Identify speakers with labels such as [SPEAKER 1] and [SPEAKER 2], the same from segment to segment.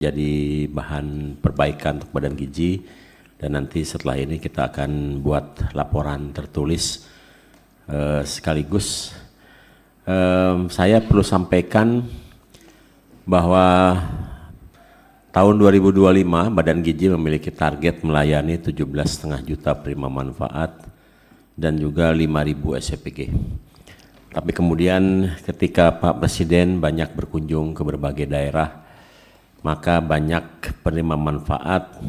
[SPEAKER 1] jadi bahan perbaikan untuk badan gizi, dan nanti setelah ini kita akan buat laporan tertulis. Sekaligus saya perlu sampaikan bahwa tahun 2025 Badan Gizi memiliki target melayani 17,5 juta penerima manfaat dan juga 5.000 SPG. Tapi kemudian ketika Pak Presiden banyak berkunjung ke berbagai daerah, maka banyak penerima manfaat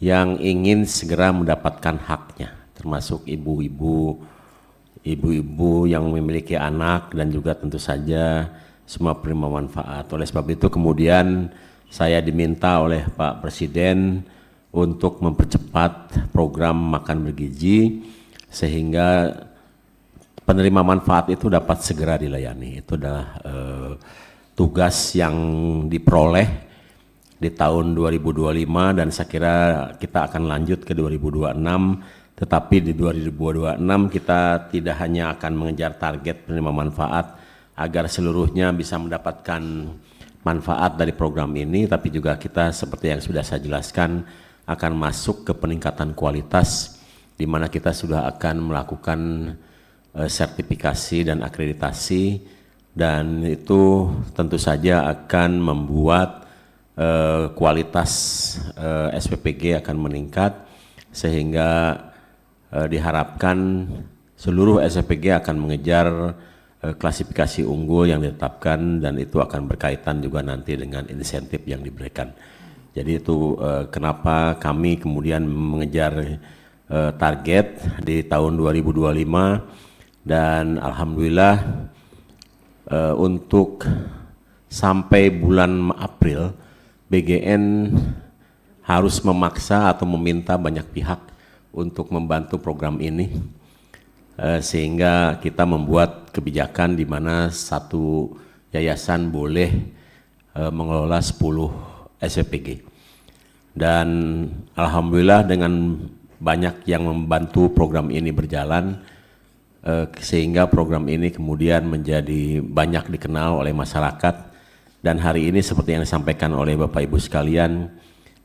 [SPEAKER 1] yang ingin segera mendapatkan haknya, termasuk ibu-ibu yang memiliki anak dan juga tentu saja semua penerima manfaat. Oleh sebab itu kemudian saya diminta oleh Pak Presiden untuk mempercepat program makan bergizi sehingga penerima manfaat itu dapat segera dilayani. Itu adalah tugas yang diperoleh di tahun 2025 dan saya kira kita akan lanjut ke 2026, tetapi di 2026 kita tidak hanya akan mengejar target penerima manfaat agar seluruhnya bisa mendapatkan manfaat dari program ini, tapi juga kita seperti yang sudah saya jelaskan akan masuk ke peningkatan kualitas di mana kita sudah akan melakukan sertifikasi dan akreditasi, dan itu tentu saja akan membuat kualitas SPPG akan meningkat sehingga diharapkan seluruh SPPG akan mengejar klasifikasi unggul yang ditetapkan, dan itu akan berkaitan juga nanti dengan insentif yang diberikan. Jadi itu kenapa kami kemudian mengejar target di tahun 2025, dan alhamdulillah untuk sampai bulan April BGN harus memaksa atau meminta banyak pihak untuk membantu program ini, sehingga kita membuat kebijakan di mana satu yayasan boleh mengelola 10 SPPG. Dan alhamdulillah dengan banyak yang membantu program ini berjalan, sehingga program ini kemudian menjadi banyak dikenal oleh masyarakat. Dan hari ini seperti yang disampaikan oleh Bapak Ibu sekalian,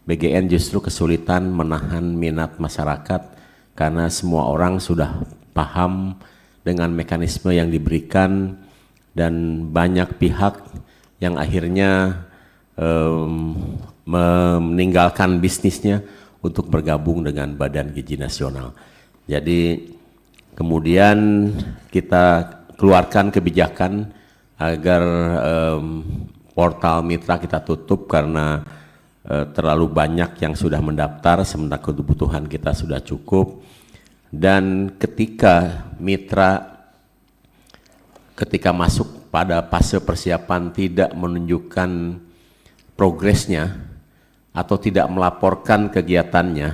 [SPEAKER 1] BGN justru kesulitan menahan minat masyarakat karena semua orang sudah paham dengan mekanisme yang diberikan, dan banyak pihak yang akhirnya meninggalkan bisnisnya untuk bergabung dengan Badan Gizi Nasional. Jadi kemudian kita keluarkan kebijakan agar portal mitra kita tutup karena terlalu banyak yang sudah mendaftar sementara kebutuhan kita sudah cukup. Dan ketika mitra masuk pada fase persiapan tidak menunjukkan progresnya atau tidak melaporkan kegiatannya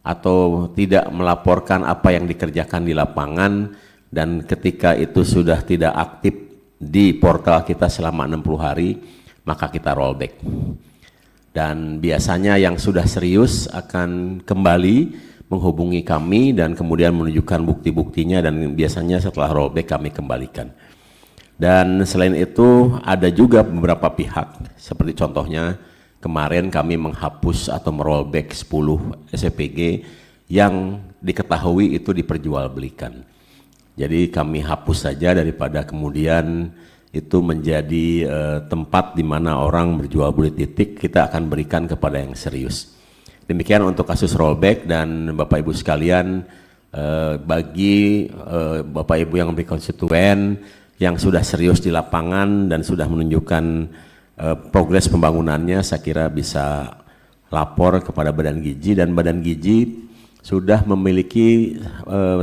[SPEAKER 1] atau tidak melaporkan apa yang dikerjakan di lapangan, dan ketika itu sudah tidak aktif di portal kita selama 60 hari, maka kita rollback. Dan biasanya yang sudah serius akan kembali menghubungi kami dan kemudian menunjukkan bukti-buktinya, dan biasanya setelah rollback kami kembalikan. Dan selain itu ada juga beberapa pihak, seperti contohnya kemarin kami menghapus atau merollback 10 SPG yang diketahui itu diperjualbelikan. Jadi kami hapus saja daripada kemudian itu menjadi tempat di mana orang berjual beli titik, kita akan berikan kepada yang serius. Demikian untuk kasus rollback. Dan Bapak Ibu sekalian, bagi Bapak Ibu yang berkonstituen yang sudah serius di lapangan dan sudah menunjukkan progres pembangunannya, saya kira bisa lapor kepada Badan Gizi, dan Badan Gizi sudah memiliki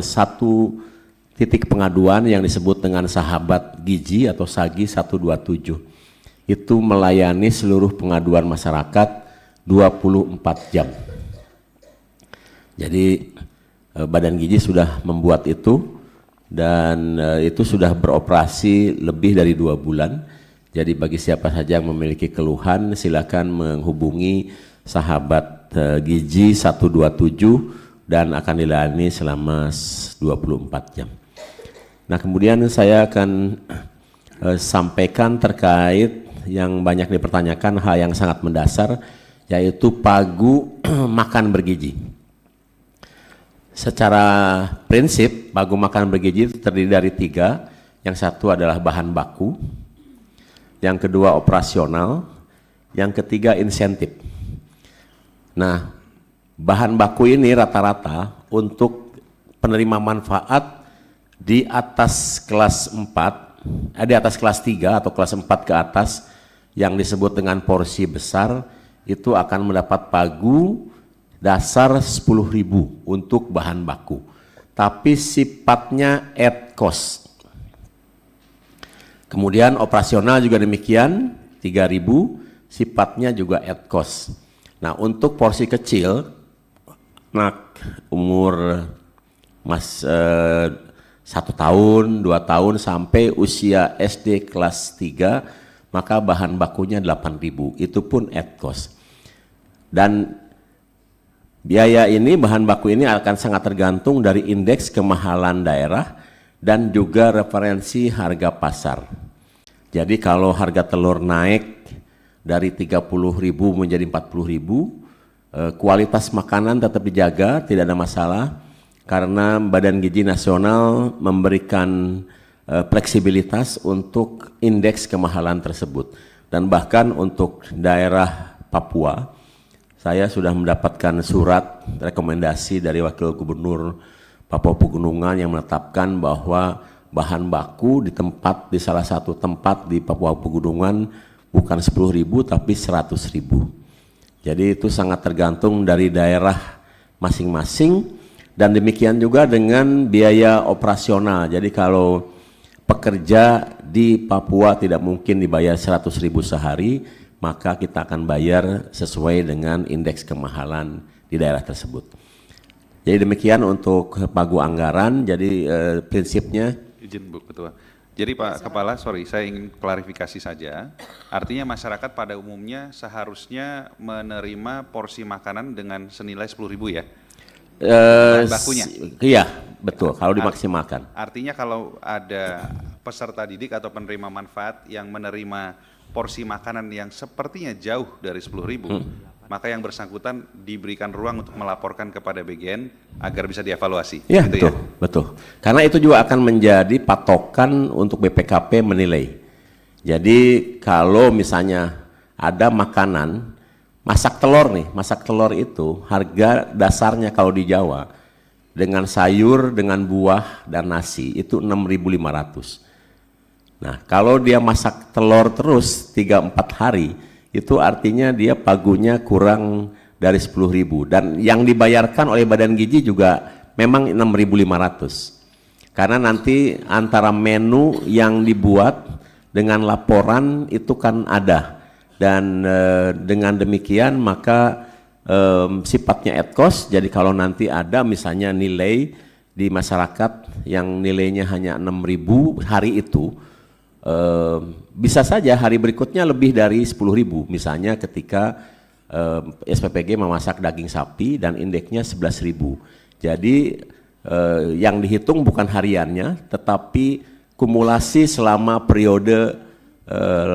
[SPEAKER 1] satu titik pengaduan yang disebut dengan Sahabat Gizi atau SAGI 127. Itu melayani seluruh pengaduan masyarakat 24 jam. Jadi Badan Gizi sudah membuat itu, dan itu sudah beroperasi lebih dari 2 bulan. Jadi bagi siapa saja yang memiliki keluhan silakan menghubungi Sahabat Gizi 127 dan akan dilayani selama 24 jam. Nah, kemudian saya akan sampaikan terkait yang banyak dipertanyakan, hal yang sangat mendasar, yaitu pagu makan bergizi. Secara prinsip, pagu makan bergizi itu terdiri dari 3. Yang satu adalah bahan baku, yang kedua operasional, yang ketiga insentif. Nah, bahan baku ini rata-rata untuk penerima manfaat di atas kelas 4, di atas kelas 3 atau kelas 4 ke atas yang disebut dengan porsi besar, itu akan mendapat pagu dasar 10.000 untuk bahan baku. Tapi sifatnya at cost. Kemudian operasional juga demikian, 3.000, sifatnya juga at cost. Nah, untuk porsi kecil, anak umur 1 tahun, 2 tahun sampai usia SD kelas 3, maka bahan bakunya 8.000, itu pun at cost. Dan biaya ini, bahan baku ini akan sangat tergantung dari indeks kemahalan daerah dan juga referensi harga pasar. Jadi kalau harga telur naik dari 30.000 menjadi 40.000, kualitas makanan tetap dijaga, tidak ada masalah, karena Badan Gizi Nasional memberikan fleksibilitas untuk indeks kemahalan tersebut. Dan bahkan untuk daerah Papua, saya sudah mendapatkan surat rekomendasi dari Wakil Gubernur Papua Pegunungan yang menetapkan bahwa bahan baku di salah satu tempat di Papua Pegunungan bukan 10.000 tapi 100.000. Jadi itu sangat tergantung dari daerah masing-masing, dan demikian juga dengan biaya operasional. Jadi kalau pekerja di Papua tidak mungkin dibayar 100.000 sehari, maka kita akan bayar sesuai dengan indeks kemahalan di daerah tersebut. Jadi demikian untuk pagu anggaran. Jadi prinsipnya. Izin Bu Ketua. Jadi Pak Kepala, saya ingin klarifikasi saja. Artinya masyarakat pada umumnya seharusnya menerima porsi makanan dengan senilai 10.000 ya? Bakunya? Iya, betul, kalau dimaksimalkan. Artinya kalau ada peserta didik atau penerima manfaat yang menerima porsi makanan yang sepertinya jauh dari 10.000, maka yang bersangkutan diberikan ruang untuk melaporkan kepada BGN agar bisa dievaluasi. Ya, gitu betul, ya? Betul. Karena itu juga akan menjadi patokan untuk BPKP menilai. Jadi kalau misalnya ada makanan, masak telur itu harga dasarnya kalau di Jawa dengan sayur, dengan buah dan nasi itu 6.500. Nah, kalau dia masak telur terus 3-4 hari, itu artinya dia pagunya kurang dari 10.000, dan yang dibayarkan oleh Badan Gizi juga memang 6.500. Karena nanti antara menu yang dibuat dengan laporan itu kan ada, dan dengan demikian maka sifatnya at cost. Jadi kalau nanti ada misalnya nilai di masyarakat yang nilainya hanya 6.000 hari itu, bisa saja hari berikutnya lebih dari 10.000, misalnya ketika SPPG memasak daging sapi dan indeksnya 11.000. Jadi yang dihitung bukan hariannya, tetapi kumulasi selama periode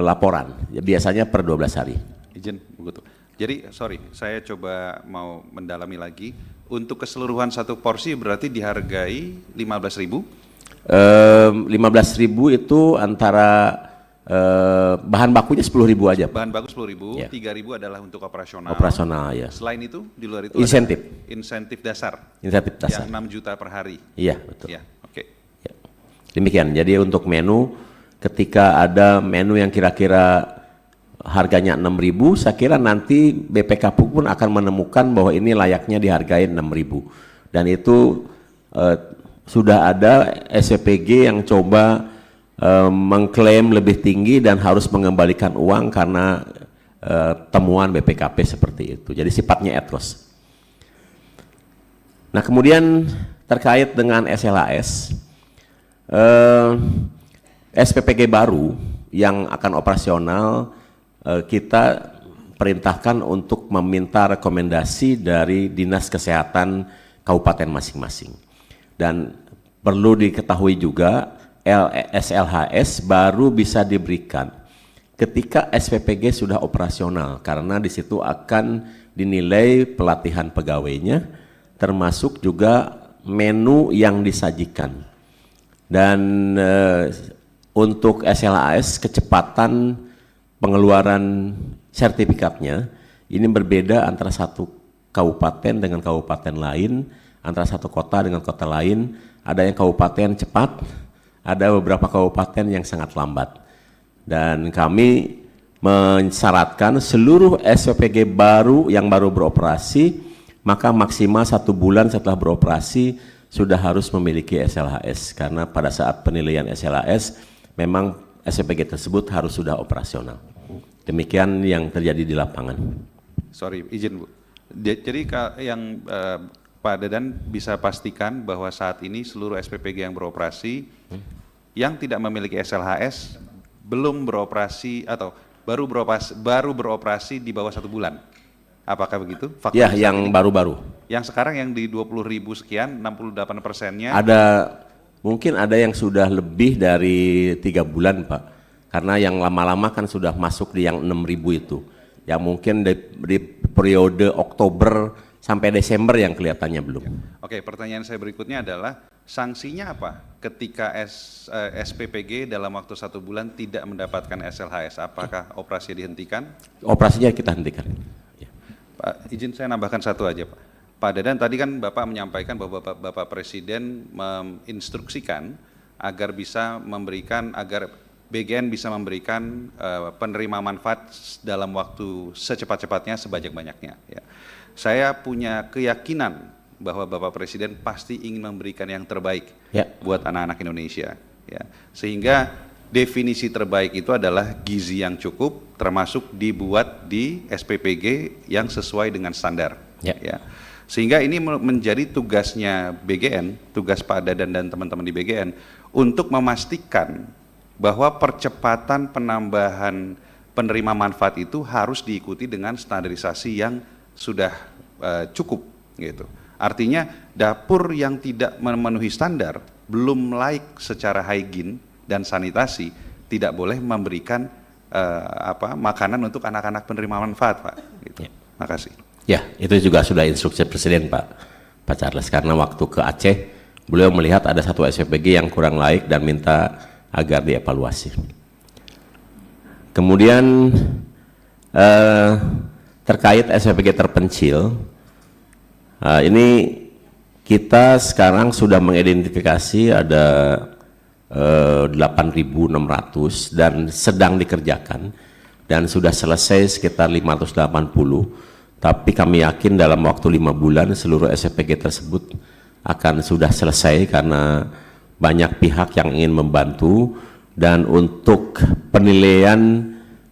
[SPEAKER 1] laporan, biasanya per 12 hari. Izin begitu. Jadi saya coba mau mendalami lagi. Untuk keseluruhan satu porsi berarti dihargai 15.000? 15.000 itu antara bahan bakunya 10.000 aja. Bahan baku 10.000, ya. 3.000 adalah untuk operasional. Operasional ya. Selain itu, di luar itu insentif. Insentif dasar. Insentif dasar. Yang 6 juta per hari. Iya betul. Ya, oke. Ya. Demikian. Jadi untuk menu, ketika ada menu yang kira-kira harganya 6.000, saya kira nanti BPK pun akan menemukan bahwa ini layaknya dihargai 6.000, dan itu sudah ada SPPG yang coba mengklaim lebih tinggi dan harus mengembalikan uang karena temuan BPKP seperti itu. Jadi sifatnya at cost. Nah, kemudian terkait dengan SLHS, SPPG baru yang akan operasional, kita perintahkan untuk meminta rekomendasi dari Dinas Kesehatan Kabupaten masing-masing. Dan perlu diketahui juga SLHS baru bisa diberikan ketika SPPG sudah operasional, karena di situ akan dinilai pelatihan pegawainya, termasuk juga menu yang disajikan. Dan untuk SLAS kecepatan pengeluaran sertifikatnya ini berbeda antara satu kabupaten dengan kabupaten lain, antara satu kota dengan kota lain. Ada yang kabupaten cepat, ada beberapa kabupaten yang sangat lambat. Dan kami mensyaratkan seluruh SPPG baru yang baru beroperasi, maka maksimal 1 bulan setelah beroperasi sudah harus memiliki SLHS, karena pada saat penilaian SLHS memang SPPG tersebut harus sudah operasional. Demikian yang terjadi di lapangan.
[SPEAKER 2] Sorry, izin Bu. Jadi yang Pak Dadan bisa pastikan bahwa saat ini seluruh SPPG yang beroperasi yang tidak memiliki SLHS belum beroperasi atau baru beroperasi di bawah 1 bulan. Apakah begitu?
[SPEAKER 1] Ya, yang baru-baru.
[SPEAKER 2] Yang sekarang yang di 20.000 sekian, 68%-nya.
[SPEAKER 1] Mungkin ada yang sudah lebih dari 3 bulan, Pak. Karena yang lama-lama kan sudah masuk di yang 6.000 itu. Yang mungkin di periode Oktober sampai Desember yang kelihatannya belum.
[SPEAKER 2] Oke, pertanyaan saya berikutnya adalah sanksinya apa ketika SPPG dalam waktu 1 bulan tidak mendapatkan SLHS? Apakah operasi dihentikan?
[SPEAKER 1] Operasinya kita hentikan. Ya.
[SPEAKER 2] Pak, izin saya nambahkan satu aja, Pak. Pak Dadan, tadi kan Bapak menyampaikan bahwa Bapak Presiden menginstruksikan agar BGN bisa memberikan penerima manfaat dalam waktu secepat-cepatnya, sebanyak-banyaknya. Ya. Saya punya keyakinan bahwa Bapak Presiden pasti ingin memberikan yang terbaik buat anak-anak Indonesia. Ya. Sehingga definisi terbaik itu adalah gizi yang cukup, termasuk dibuat di SPPG yang sesuai dengan standar. Ya. Sehingga ini menjadi tugasnya BGN, tugas Pak Dadan dan teman-teman di BGN, untuk memastikan bahwa percepatan penambahan penerima manfaat itu harus diikuti dengan standarisasi yang sudah cukup, gitu. Artinya dapur yang tidak memenuhi standar, belum laik secara hygiene dan sanitasi, tidak boleh memberikan makanan untuk anak-anak penerima manfaat, Pak. Gitu. Makasih.
[SPEAKER 1] Ya, itu juga sudah instruksi Presiden, Pak Charles. Karena waktu ke Aceh, beliau melihat ada satu SPPG yang kurang laik dan minta agar dievaluasi. Kemudian terkait SPPG terpencil, ini kita sekarang sudah mengidentifikasi ada 8.600 dan sedang dikerjakan dan sudah selesai sekitar 580, tapi kami yakin dalam waktu 5 bulan seluruh SPPG tersebut akan sudah selesai karena banyak pihak yang ingin membantu. Dan untuk penilaian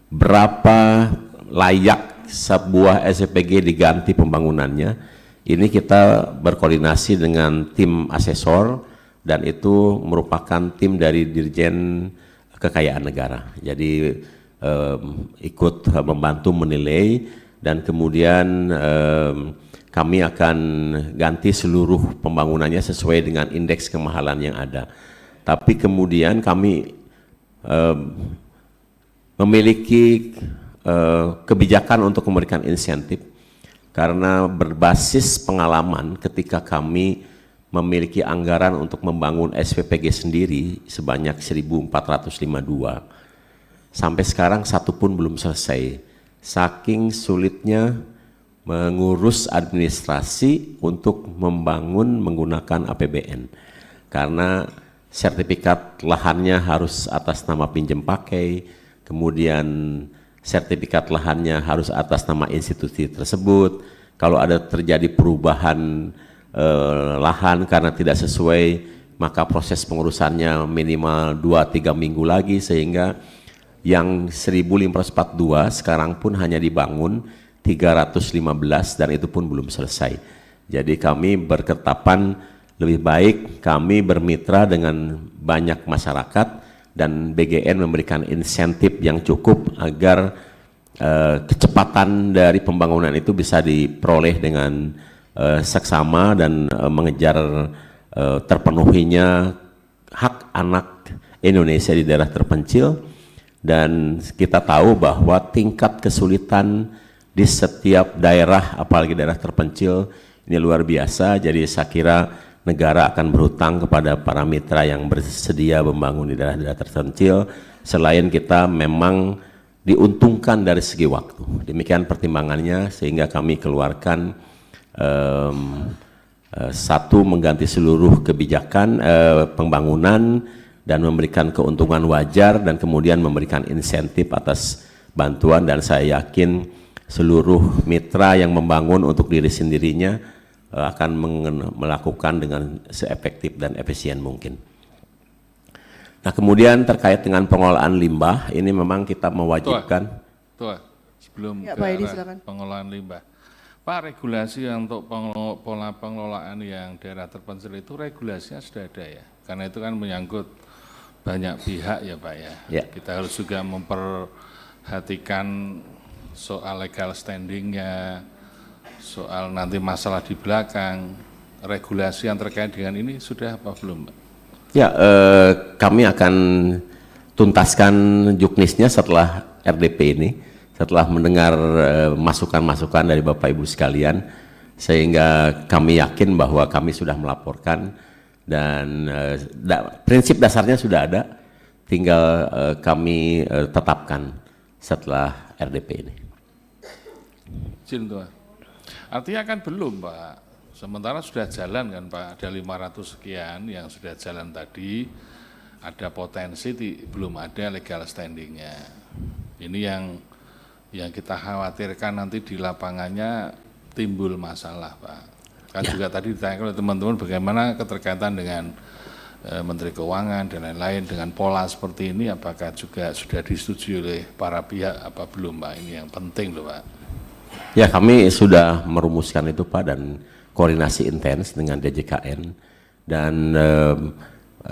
[SPEAKER 1] berapa layak sebuah SPPG diganti pembangunannya, ini kita berkoordinasi dengan tim asesor dan itu merupakan tim dari Dirjen Kekayaan Negara. Jadi ikut membantu menilai dan kemudian kami akan ganti seluruh pembangunannya sesuai dengan indeks kemahalan yang ada. Tapi kemudian kami memiliki kebijakan untuk memberikan insentif karena berbasis pengalaman ketika kami memiliki anggaran untuk membangun SPPG sendiri sebanyak 1.452. Sampai sekarang satu pun belum selesai. Saking sulitnya mengurus administrasi untuk membangun menggunakan APBN. Karena sertifikat lahannya harus atas nama pinjam pakai, kemudian sertifikat lahannya harus atas nama institusi tersebut. Kalau ada terjadi perubahan lahan karena tidak sesuai, maka proses pengurusannya minimal 2-3 minggu lagi, sehingga yang 1.542 sekarang pun hanya dibangun 315 dan itu pun belum selesai. Jadi kami berketapan lebih baik kami bermitra dengan banyak masyarakat dan BGN memberikan insentif yang cukup agar kecepatan dari pembangunan itu bisa diperoleh dengan seksama dan mengejar terpenuhinya hak anak Indonesia di daerah terpencil. Dan kita tahu bahwa tingkat kesulitan di setiap daerah, apalagi daerah terpencil, ini luar biasa. Jadi saya kira negara akan berhutang kepada para mitra yang bersedia membangun di daerah-daerah terpencil, selain kita memang diuntungkan dari segi waktu. Demikian pertimbangannya, sehingga kami keluarkan satu, mengganti seluruh kebijakan pembangunan dan memberikan keuntungan wajar, dan kemudian memberikan insentif atas bantuan, dan saya yakin seluruh mitra yang membangun untuk diri sendirinya akan melakukan dengan seefektif dan efisien mungkin. Nah, kemudian terkait dengan pengelolaan limbah, ini memang kita mewajibkan.
[SPEAKER 3] Sebelum
[SPEAKER 4] Ya,
[SPEAKER 3] ke
[SPEAKER 4] Pak Edi,
[SPEAKER 3] arah
[SPEAKER 4] silakan.
[SPEAKER 3] pengelolaan limbah. Pak, regulasi untuk pola pengelolaan yang daerah terpencil itu regulasinya sudah ada ya? Karena itu kan menyangkut banyak pihak ya Pak ya.
[SPEAKER 1] Ya.
[SPEAKER 3] Kita harus juga memperhatikan soal legal standingnya, soal nanti masalah di belakang, regulasi yang terkait dengan ini sudah apa belum Pak?
[SPEAKER 1] Ya, kami akan tuntaskan juknisnya setelah RDP ini, setelah mendengar masukan-masukan dari Bapak Ibu sekalian, sehingga kami yakin bahwa kami sudah melaporkan, dan prinsip dasarnya sudah ada, tinggal kami tetapkan setelah RDP ini.
[SPEAKER 3] Izin Tuan. Artinya kan belum Pak, sementara sudah jalan kan Pak, ada 500 sekian yang sudah jalan tadi, ada potensi, belum ada legal standingnya. Ini yang kita khawatirkan nanti di lapangannya timbul masalah Pak. Kan ya. Juga tadi ditanyakan oleh teman-teman bagaimana keterkaitan dengan Menteri Keuangan dan lain-lain, dengan pola seperti ini apakah juga sudah disetujui oleh para pihak apa belum Pak? Ini yang penting loh Pak.
[SPEAKER 1] Ya, kami sudah merumuskan itu Pak, dan koordinasi intens dengan DJKN, dan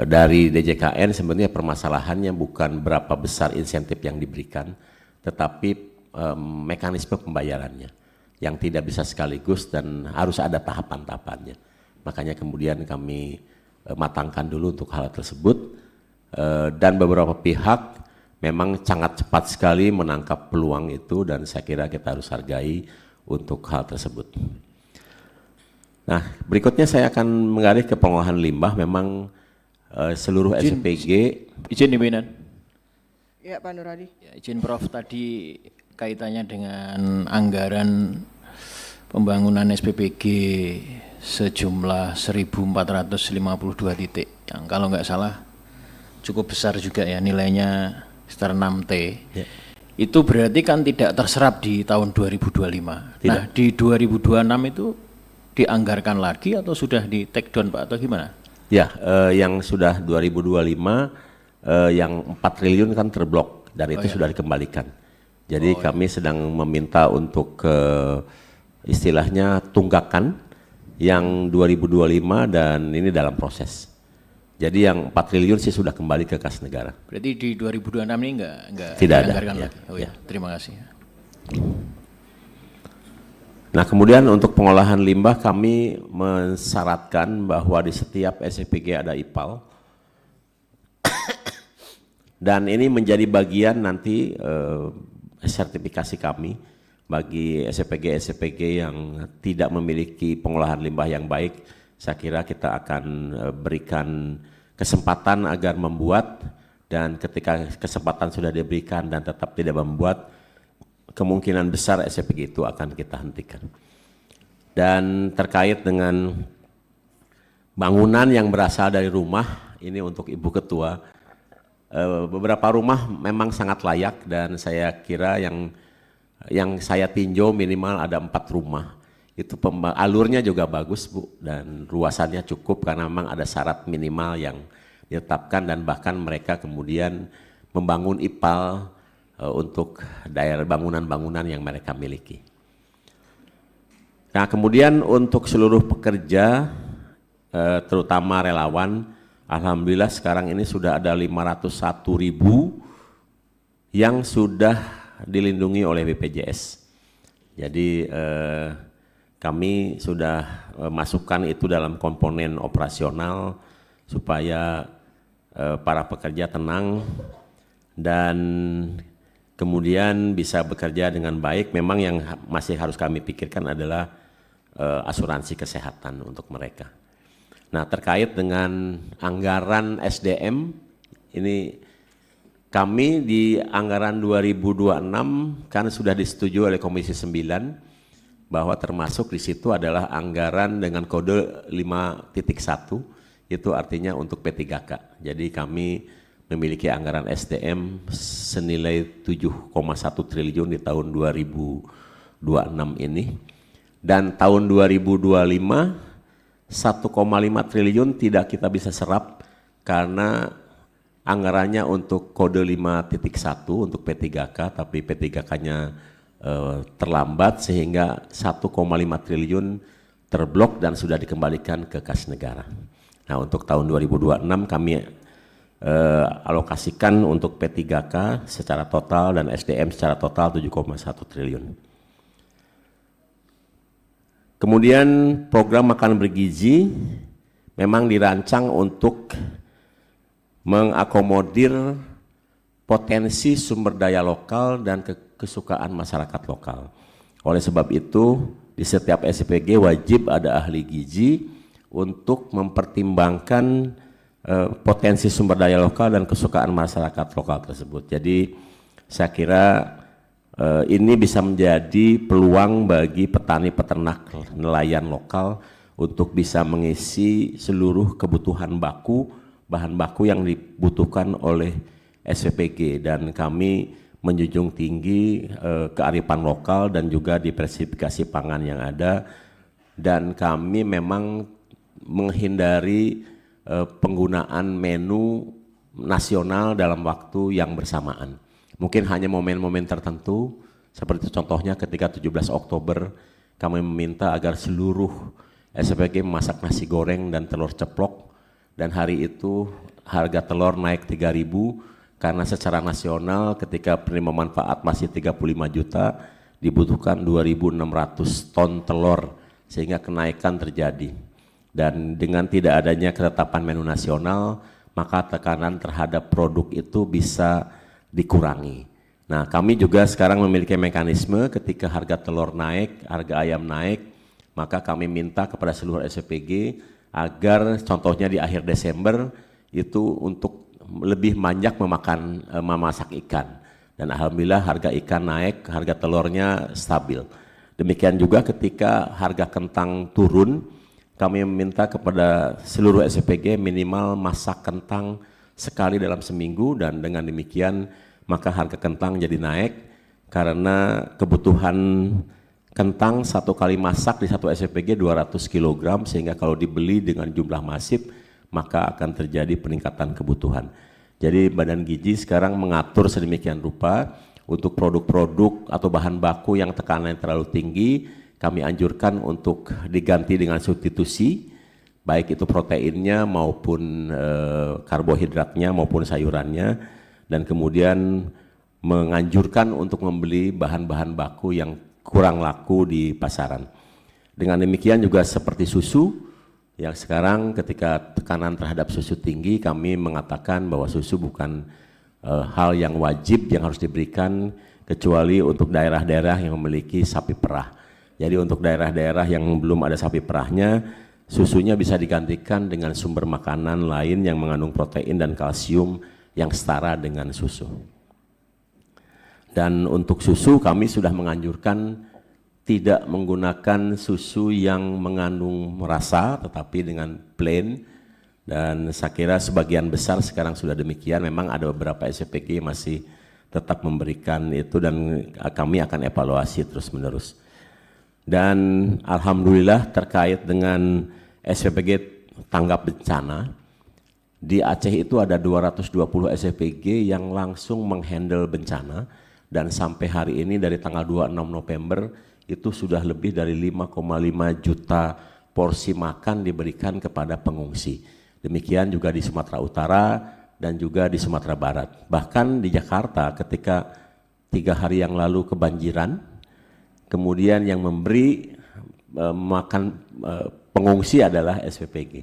[SPEAKER 1] dari DJKN sebenarnya permasalahannya bukan berapa besar insentif yang diberikan, tetapi mekanisme pembayarannya yang tidak bisa sekaligus dan harus ada tahapan-tahapannya. Makanya kemudian kami matangkan dulu untuk hal tersebut, dan beberapa pihak memang sangat cepat sekali menangkap peluang itu, dan saya kira kita harus hargai untuk hal tersebut. Nah, berikutnya saya akan mengalih ke pengolahan limbah. Memang seluruh SPG.
[SPEAKER 5] Izin pimpinan.
[SPEAKER 4] Ya, Pak Nur Hadi.
[SPEAKER 5] Ya, izin Prof, tadi kaitannya dengan anggaran pembangunan SPPG sejumlah 1.452 titik, yang kalau nggak salah cukup besar juga ya, nilainya sekitar 6T.
[SPEAKER 1] Ya.
[SPEAKER 5] Itu berarti kan tidak terserap di tahun 2025.
[SPEAKER 1] Tidak.
[SPEAKER 5] Nah, di 2026 itu dianggarkan lagi atau sudah di take down Pak, atau gimana?
[SPEAKER 1] Ya, yang sudah 2025, yang 4 triliun kan terblok, dan itu sudah dikembalikan. Jadi kami sedang meminta untuk istilahnya tunggakan yang 2025, dan ini dalam proses. Jadi yang 4 triliun sih sudah kembali ke kas negara.
[SPEAKER 5] Berarti di 2026 ini enggak
[SPEAKER 1] Tidak ada,
[SPEAKER 5] dianggarkan
[SPEAKER 1] ya,
[SPEAKER 5] lagi. Oh ya, terima kasih.
[SPEAKER 1] Nah, kemudian untuk pengolahan limbah kami mensyaratkan bahwa di setiap SPG ada IPAL, dan ini menjadi bagian nanti sertifikasi kami bagi SPG-SPG yang tidak memiliki pengolahan limbah yang baik. Saya kira kita akan berikan kesempatan agar membuat, dan ketika kesempatan sudah diberikan dan tetap tidak membuat, kemungkinan besar SPG itu akan kita hentikan. Dan terkait dengan bangunan yang berasal dari rumah, ini untuk Ibu Ketua, beberapa rumah memang sangat layak, dan saya kira yang saya tinjau minimal ada 4 rumah. Itu alurnya juga bagus Bu, dan luasannya cukup karena memang ada syarat minimal yang ditetapkan, dan bahkan mereka kemudian membangun IPAL untuk daerah bangunan-bangunan yang mereka miliki. Nah, kemudian untuk seluruh pekerja, terutama relawan, alhamdulillah sekarang ini sudah ada 501.000 yang sudah dilindungi oleh BPJS. Jadi kami sudah masukkan itu dalam komponen operasional supaya para pekerja tenang, dan kemudian bisa bekerja dengan baik. Memang yang masih harus kami pikirkan adalah asuransi kesehatan untuk mereka. Nah, terkait dengan anggaran SDM, ini kami di anggaran 2026 kan sudah disetujui oleh Komisi 9 bahwa termasuk di situ adalah anggaran dengan kode 5.1, itu artinya untuk P3K. Jadi kami memiliki anggaran SDM senilai 7,1 triliun di tahun 2026 ini. Dan tahun 2025 1,5 triliun tidak kita bisa serap karena anggarannya untuk kode 5.1 untuk P3K, tapi P3K-nya terlambat sehingga 1,5 triliun terblok dan sudah dikembalikan ke kas negara. Nah, untuk tahun 2026 kami alokasikan untuk P3K secara total dan SDM secara total 7,1 triliun. Kemudian program makan bergizi memang dirancang untuk mengakomodir potensi sumber daya lokal dan kesukaan masyarakat lokal. Oleh sebab itu, di setiap SPG wajib ada ahli gizi untuk mempertimbangkan potensi sumber daya lokal dan kesukaan masyarakat lokal tersebut. Jadi saya kira ini bisa menjadi peluang bagi petani peternak nelayan lokal untuk bisa mengisi seluruh kebutuhan bahan baku yang dibutuhkan oleh SPPG, dan kami menjunjung tinggi kearifan lokal dan juga diversifikasi pangan yang ada, dan kami memang menghindari penggunaan menu nasional dalam waktu yang bersamaan. Mungkin hanya momen-momen tertentu, seperti contohnya ketika 17 Oktober kami meminta agar seluruh SPG memasak nasi goreng dan telur ceplok, dan hari itu harga telur naik 3.000 karena secara nasional ketika penerima manfaat masih 35 juta dibutuhkan 2.600 ton telur, sehingga kenaikan terjadi. Dan dengan tidak adanya ketetapan menu nasional, maka tekanan terhadap produk itu bisa dikurangi. Nah, kami juga sekarang memiliki mekanisme ketika harga telur naik, harga ayam naik, maka kami minta kepada seluruh SPG agar contohnya di akhir Desember itu untuk lebih banyak memasak ikan. Dan alhamdulillah harga ikan naik, harga telurnya stabil. Demikian juga ketika harga kentang turun, kami meminta kepada seluruh SPG minimal masak kentang sekali dalam seminggu, dan dengan demikian maka harga kentang jadi naik karena kebutuhan kentang satu kali masak di satu SPG 200 kg, sehingga kalau dibeli dengan jumlah masif maka akan terjadi peningkatan kebutuhan. Jadi Badan Gizi sekarang mengatur sedemikian rupa untuk produk-produk atau bahan baku yang tekanannya terlalu tinggi, kami anjurkan untuk diganti dengan substitusi, baik itu proteinnya maupun karbohidratnya maupun sayurannya, dan kemudian menganjurkan untuk membeli bahan-bahan baku yang kurang laku di pasaran. Dengan demikian juga seperti susu, yang sekarang ketika tekanan terhadap susu tinggi, kami mengatakan bahwa susu bukan hal yang wajib yang harus diberikan kecuali untuk daerah-daerah yang memiliki sapi perah. Jadi untuk daerah-daerah yang belum ada sapi perahnya, susunya bisa digantikan dengan sumber makanan lain yang mengandung protein dan kalsium yang setara dengan susu. Dan untuk susu kami sudah menganjurkan tidak menggunakan susu yang mengandung rasa, tetapi dengan plain, dan saya kira sebagian besar sekarang sudah demikian. Memang ada beberapa SPG masih tetap memberikan itu, dan kami akan evaluasi terus-menerus. Dan alhamdulillah terkait dengan SPPG tanggap bencana, di Aceh itu ada 220 SPG yang langsung menghandle bencana, dan sampai hari ini dari tanggal 26 November itu sudah lebih dari 5,5 juta porsi makan diberikan kepada pengungsi. Demikian juga di Sumatera Utara dan juga di Sumatera Barat. Bahkan di Jakarta ketika 3 hari yang lalu kebanjiran, kemudian yang memberi makan pengungsi adalah SPPG.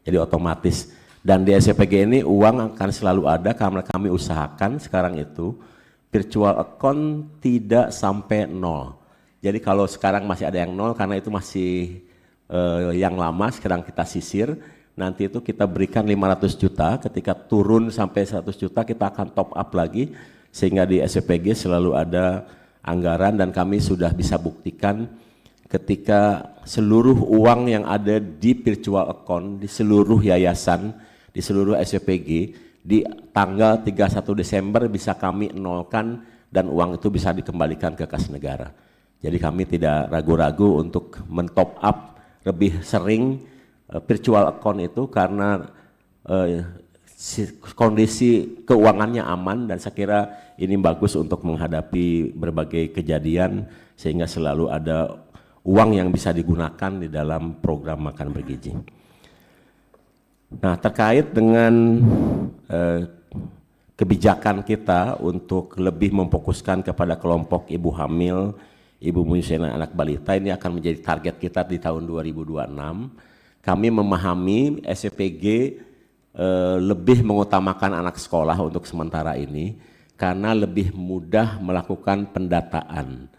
[SPEAKER 1] Jadi otomatis Dan di SPG ini uang akan selalu ada karena kami usahakan sekarang itu virtual account tidak sampai nol. Jadi kalau sekarang masih ada yang nol karena itu masih yang lama, sekarang kita sisir, nanti itu kita berikan 500 juta, ketika turun sampai 100 juta kita akan top up lagi, sehingga di SPG selalu ada anggaran dan kami sudah bisa buktikan ketika seluruh uang yang ada di virtual account, di seluruh yayasan, di seluruh SPG, di tanggal 31 Desember bisa kami nolkan dan uang itu bisa dikembalikan ke kas negara. Jadi kami tidak ragu-ragu untuk men-top up lebih sering virtual account itu karena kondisi keuangannya aman dan saya kira ini bagus untuk menghadapi berbagai kejadian sehingga selalu ada uang yang bisa digunakan di dalam program makan bergizi. Nah, terkait dengan kebijakan kita untuk lebih memfokuskan kepada kelompok ibu hamil, ibu menyusui anak balita, ini akan menjadi target kita di tahun 2026. Kami memahami SPG lebih mengutamakan anak sekolah untuk sementara ini karena lebih mudah melakukan pendataan.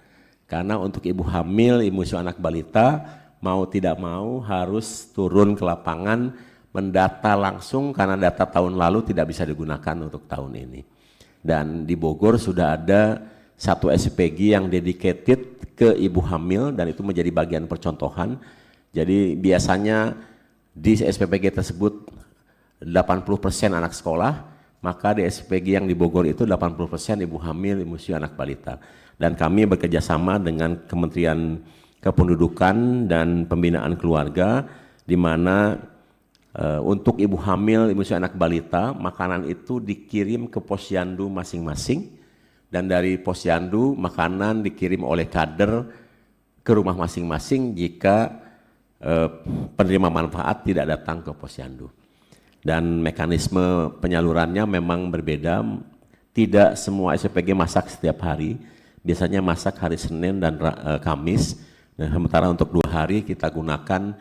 [SPEAKER 1] Karena untuk ibu hamil, ibu menyusui anak balita mau tidak mau harus turun ke lapangan mendata langsung karena data tahun lalu tidak bisa digunakan untuk tahun ini. Dan di Bogor sudah ada satu SPG yang dedicated ke ibu hamil dan itu menjadi bagian percontohan. Jadi biasanya di SPPG tersebut 80% anak sekolah, maka di SPG yang di Bogor itu 80% ibu hamil, ibu menyusui anak balita. Dan kami bekerjasama dengan Kementerian Kependudukan dan Pembinaan Keluarga di mana untuk ibu hamil, ibu menyusui anak balita, makanan itu dikirim ke posyandu masing-masing. Dan dari posyandu makanan dikirim oleh kader ke rumah masing-masing jika penerima manfaat tidak datang ke posyandu. Dan mekanisme penyalurannya memang berbeda, tidak semua SPG masak setiap hari, biasanya masak hari Senin dan Kamis, dan sementara untuk 2 hari kita gunakan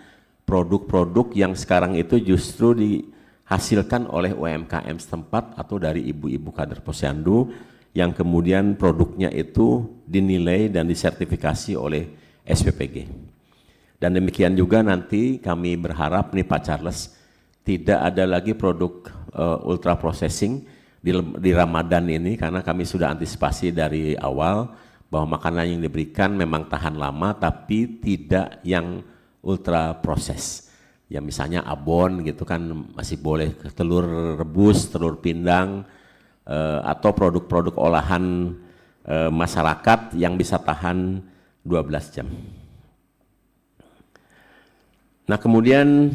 [SPEAKER 1] produk-produk yang sekarang itu justru dihasilkan oleh UMKM setempat atau dari ibu-ibu kader posyandu, yang kemudian produknya itu dinilai dan disertifikasi oleh SPPG. Dan demikian juga nanti kami berharap nih Pak Charles, tidak ada lagi produk ultra processing di Ramadan ini karena kami sudah antisipasi dari awal bahwa makanan yang diberikan memang tahan lama tapi tidak yang ultra proses. Ya misalnya abon gitu kan masih boleh, telur rebus, telur pindang, atau produk-produk olahan masyarakat yang bisa tahan 12 jam. Nah kemudian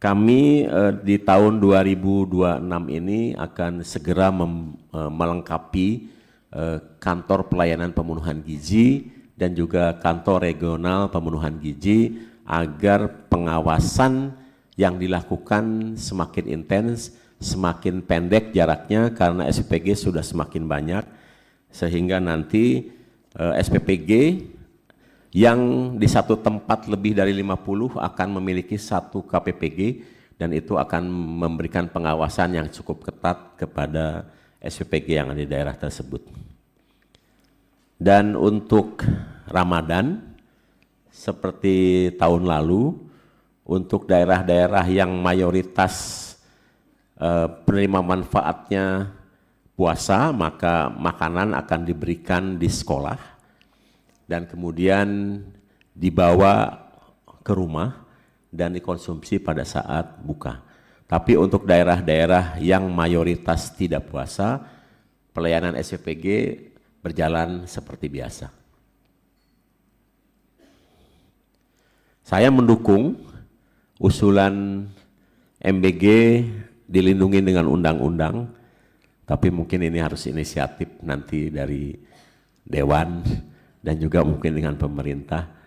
[SPEAKER 1] kami di tahun 2026 ini akan segera melengkapi kantor pelayanan pemenuhan gizi dan juga kantor regional pemenuhan gizi agar pengawasan yang dilakukan semakin intens, semakin pendek jaraknya karena SPPG sudah semakin banyak sehingga nanti SPPG yang di satu tempat lebih dari 50 akan memiliki satu KPPG dan itu akan memberikan pengawasan yang cukup ketat kepada SPPG yang ada di daerah tersebut. Dan untuk Ramadan seperti tahun lalu untuk daerah-daerah yang mayoritas penerima manfaatnya puasa, maka makanan akan diberikan di sekolah dan kemudian dibawa ke rumah dan dikonsumsi pada saat buka. Tapi untuk daerah-daerah yang mayoritas tidak puasa, pelayanan SPPG berjalan seperti biasa. Saya mendukung usulan MBG dilindungi dengan undang-undang, tapi mungkin ini harus inisiatif nanti dari Dewan dan juga mungkin dengan pemerintah.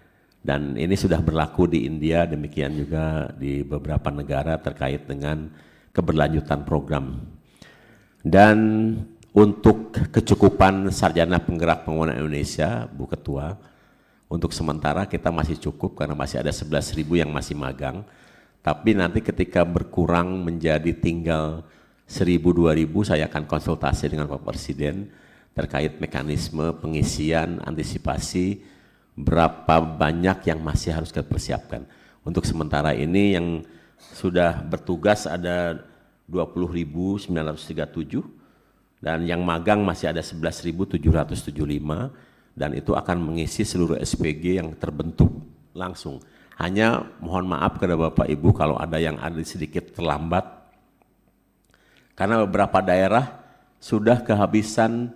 [SPEAKER 1] Dan ini sudah berlaku di India, demikian juga di beberapa negara terkait dengan keberlanjutan program. Dan untuk kecukupan sarjana penggerak pembangunan Indonesia, Bu Ketua, untuk sementara kita masih cukup karena masih ada 11.000 yang masih magang. Tapi nanti ketika berkurang menjadi tinggal 1.000-2.000, saya akan konsultasi dengan Pak Presiden terkait mekanisme pengisian, antisipasi, berapa banyak yang masih harus kita persiapkan. Untuk sementara ini yang sudah bertugas ada 20.937 dan yang magang masih ada 11.775 dan itu akan mengisi seluruh SPG yang terbentuk langsung. Hanya mohon maaf kepada Bapak Ibu kalau ada yang ada sedikit terlambat karena beberapa daerah sudah kehabisan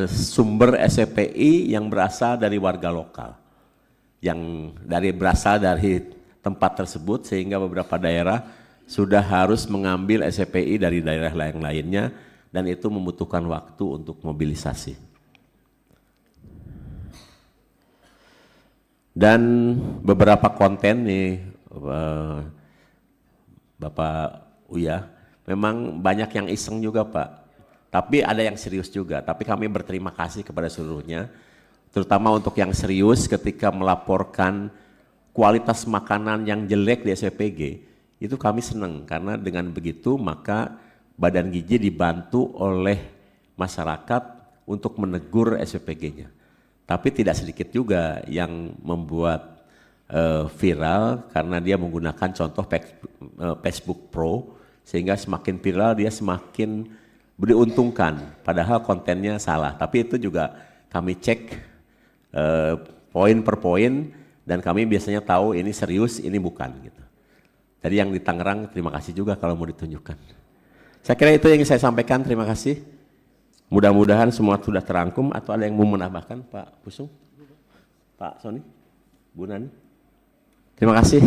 [SPEAKER 1] sumber SPPI yang berasal dari warga lokal, yang berasal dari tempat tersebut, sehingga beberapa daerah sudah harus mengambil SPPI dari daerah lainnya dan itu membutuhkan waktu untuk mobilisasi. Dan beberapa konten nih Bapak Uya, memang banyak yang iseng juga Pak, tapi ada yang serius juga. Tapi kami berterima kasih kepada seluruhnya, terutama untuk yang serius ketika melaporkan kualitas makanan yang jelek di SPPG, itu kami senang karena dengan begitu maka Badan Gizi dibantu oleh masyarakat untuk menegur SPPG-nya. Tapi tidak sedikit juga yang membuat viral karena dia menggunakan contoh Facebook Pro, sehingga semakin viral dia semakin diuntungkan, padahal kontennya salah. Tapi itu juga kami cek poin per poin dan kami biasanya tahu ini serius, ini bukan gitu. Jadi yang di Tangerang terima kasih juga kalau mau ditunjukkan. Saya kira itu yang saya sampaikan, terima kasih. Mudah-mudahan semua sudah terangkum atau ada yang mau menambahkan Pak Pusung, Pak Soni, Bu Nani. Terima kasih.